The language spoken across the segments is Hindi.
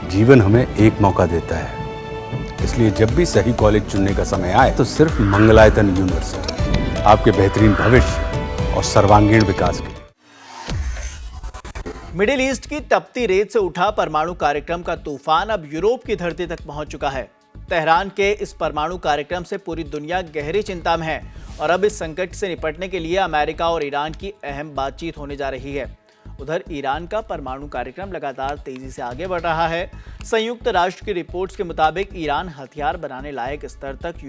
जीवन हमें एक मौका देता है, इसलिए जब भी सही कॉलेज चुनने का समय आए तो सिर्फ मंगलायतन यूनिवर्सिटी आपके बेहतरीन भविष्य और सर्वांगीण विकास के लिए। मिडिल ईस्ट की तपती रेत से उठा परमाणु कार्यक्रम का तूफान अब यूरोप की धरती तक पहुंच चुका है। तेहरान के इस परमाणु कार्यक्रम से पूरी दुनिया गहरी चिंता में है और अब इस संकट से निपटने के लिए अमेरिका और ईरान की अहम बातचीत होने जा रही है। उधर ईरान का परमाणु कार्यक्रम लगातार तेजी से आगे बढ़ रहा है। संयुक्त राष्ट्र की रिपोर्ट्स के मुताबिक ईरान हथियार बनाने लायक स्तर तक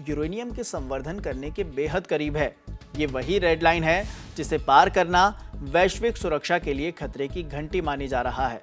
यूरेनियम के संवर्धन करने के बेहद करीब है। ये वही रेड लाइन है जिसे पार करना वैश्विक सुरक्षा के लिए खतरे की घंटी मानी जा रहा है।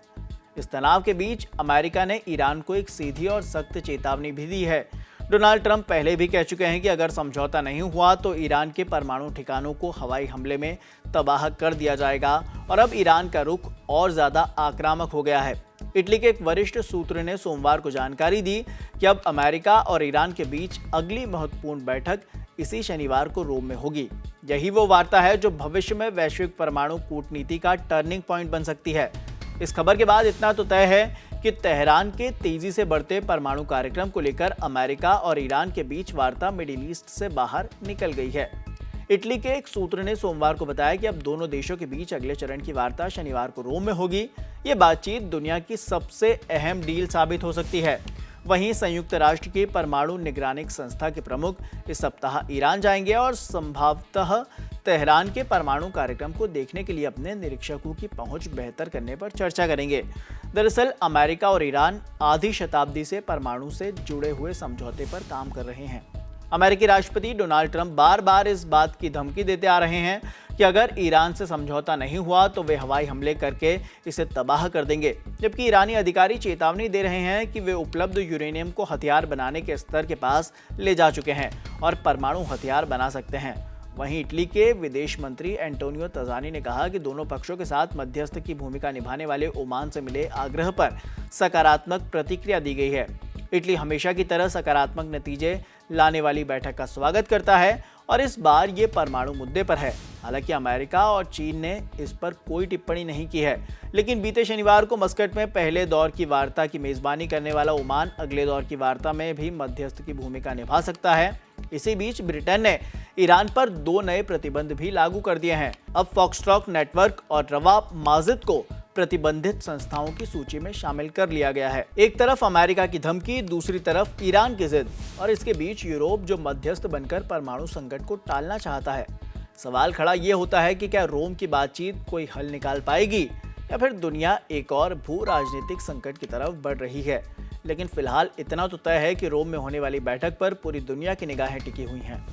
इस तनाव के बीच अमेरिका ने ईरान को एक सीधी और सख्त चेतावनी भी दी है। डोनाल्ड ट्रंप पहले भी कह चुके हैं कि अगर समझौता नहीं हुआ तो ईरान के परमाणु ठिकानों को हवाई हमले में तबाह कर दिया जाएगा और अब ईरान का रुख और ज्यादा आक्रामक हो गया है। इटली के एक वरिष्ठ सूत्र ने सोमवार को जानकारी दी कि अब अमेरिका और ईरान के बीच अगली महत्वपूर्ण बैठक इसी शनिवार को रोम में होगी। यही वो वार्ता है जो भविष्य में वैश्विक परमाणु कूटनीति का टर्निंग पॉइंट बन सकती है। इस खबर के बाद इतना तो तय है कि तेहरान के तेजी से बढ़ते परमाणु कार्यक्रम को लेकर अमेरिका और ईरान के बीच वार्ता मिडिल ईस्ट से बाहर निकल गई है। इटली के एक सूत्र ने सोमवार को बताया कि अब दोनों देशों के बीच अगले चरण की वार्ता शनिवार को रोम में होगी। ये बातचीत दुनिया की सबसे अहम डील साबित हो सकती है। वहीं संयुक्त राष्ट्र की परमाणु निगरानिक संस्था के प्रमुख इस सप्ताह ईरान जाएंगे और संभवतः तेहरान के परमाणु कार्यक्रम को देखने के लिए अपने निरीक्षकों की पहुंच बेहतर करने पर चर्चा करेंगे। दरअसल अमेरिका और ईरान आधी शताब्दी से परमाणु से जुड़े हुए समझौते पर काम कर रहे हैं। अमेरिकी राष्ट्रपति डोनाल्ड ट्रंप बार बार इस बात की धमकी देते आ रहे हैं कि अगर ईरान से समझौता नहीं हुआ तो वे हवाई हमले करके इसे तबाह कर देंगे, जबकि ईरानी अधिकारी चेतावनी दे रहे हैं कि वे उपलब्ध यूरेनियम को हथियार बनाने के स्तर के पास ले जा चुके हैं और परमाणु हथियार बना सकते हैं। वहीं इटली के विदेश मंत्री एंटोनियो तजानी ने कहा कि दोनों पक्षों के साथ मध्यस्थ की भूमिका निभाने वाले ओमान से मिले आग्रह पर सकारात्मक प्रतिक्रिया दी गई है। इटली हमेशा की तरह सकारात्मक नतीजे लाने वाली बैठक का स्वागत करता है और इस बार ये परमाणु मुद्दे पर है। हालांकि अमेरिका और चीन ने इस पर कोई टिप्पणी नहीं की है, लेकिन बीते शनिवार को मस्कट में पहले दौर की वार्ता की मेजबानी करने वाला ओमान अगले दौर की वार्ता में भी मध्यस्थ की भूमिका निभा सकता है। इसी बीच ब्रिटेन ने ईरान पर 2 नए प्रतिबंध भी लागू कर दिए हैं। अब फॉक्सट्रॉट नेटवर्क और रवा माजिद को प्रतिबंधित संस्थाओं की सूची में शामिल कर लिया गया है। एक तरफ अमेरिका की धमकी, दूसरी तरफ ईरान की जिद और इसके बीच यूरोप जो मध्यस्थ बनकर परमाणु संकट को टालना चाहता है। सवाल खड़ा ये होता है कि क्या रोम की बातचीत कोई हल निकाल पाएगी या फिर दुनिया एक और भू राजनीतिक संकट की तरफ बढ़ रही है। लेकिन फिलहाल इतना तो तय है कि रोम में होने वाली बैठक पर पूरी दुनिया की निगाहें टिकी हुई हैं।